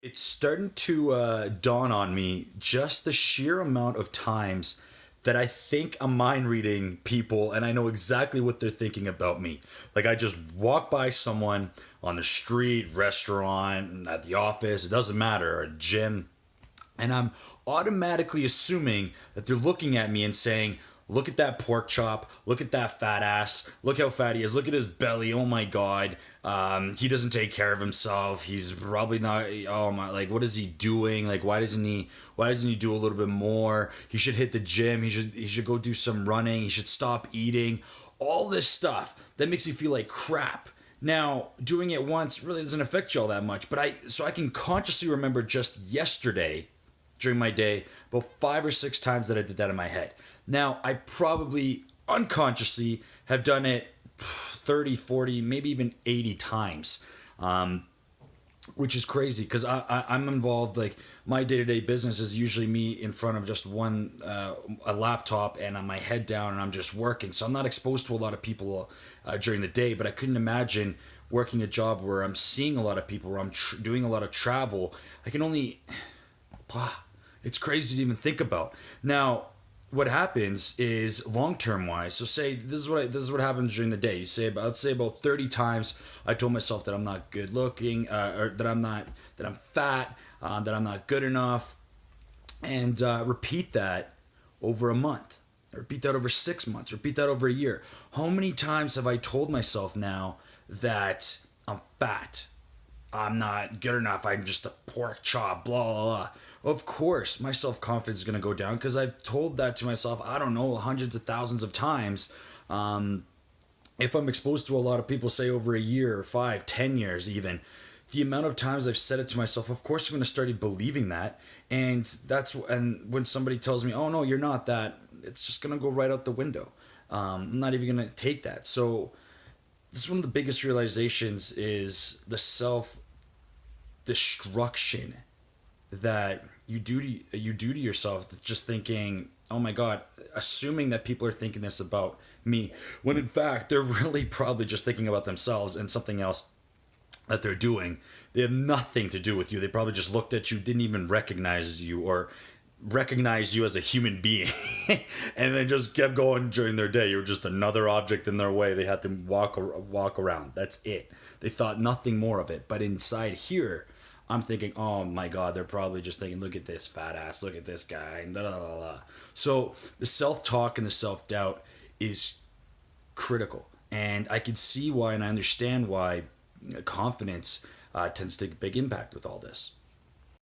It's starting to dawn on me just the sheer amount of times that I think I'm mind reading people and I know exactly what they're thinking about me. Like I just walk by someone on the street, restaurant, at the office, it doesn't matter, or a gym, and I'm automatically assuming that they're looking at me and saying, "Look at that pork chop. Look at that fat ass. Look how fat he is. Look at his belly. Oh my god. He doesn't take care of himself. He's probably not. Oh my, like what is he doing? Like why doesn't he? Why doesn't he do a little bit more? He should hit the gym. He should go do some running. He should stop eating. All this stuff that makes me feel like crap." Now, doing it once really doesn't affect you all that much, but I can consciously remember just yesterday during my day about 5 or 6 times that I did that in my head. Now, I probably unconsciously have done it 30, 40, maybe even 80 times, which is crazy because I'm involved. Like, my day to day business is usually me in front of just a laptop and on my head down and I'm just working. So I'm not exposed to a lot of people during the day, but I couldn't imagine working a job where I'm seeing a lot of people, where I'm doing a lot of travel. I can only. It's crazy to even think about. Now, what happens is long term wise. So say this is what happens during the day. You say about, let's say about 30 times I told myself that I'm not good looking, or that I'm fat, that I'm not good enough, and repeat that over a month. Repeat that over 6 months. Repeat that over a year. How many times have I told myself now that I'm fat? I'm not good enough. I'm just a pork chop, blah, blah, blah. Of course, my self confidence is going to go down because I've told that to myself, I don't know, hundreds of thousands of times. If I'm exposed to a lot of people, say over a year, or 5, 10 years even, the amount of times I've said it to myself, of course, I'm going to start believing that. And when somebody tells me, oh, no, you're not that, it's just going to go right out the window. I'm not even going to take that. So, this is one of the biggest realizations is the self destruction that you do to yourself, just thinking, oh my god, assuming that people are thinking this about me, when in fact they're really probably just thinking about themselves and something else that they're doing. They have nothing to do with you. They probably just looked at you, didn't even recognize you, or recognized you as a human being and then just kept going during their day. You were just another object in their way. They had to walk around. That's it. They thought nothing more of it. But inside here, I'm thinking, oh my god, they're probably just thinking, look at this fat ass, look at this guy, and blah, blah, blah, blah. So the self-talk and the self-doubt is critical. And I can see why, and I understand why confidence tends to take a big impact with all this.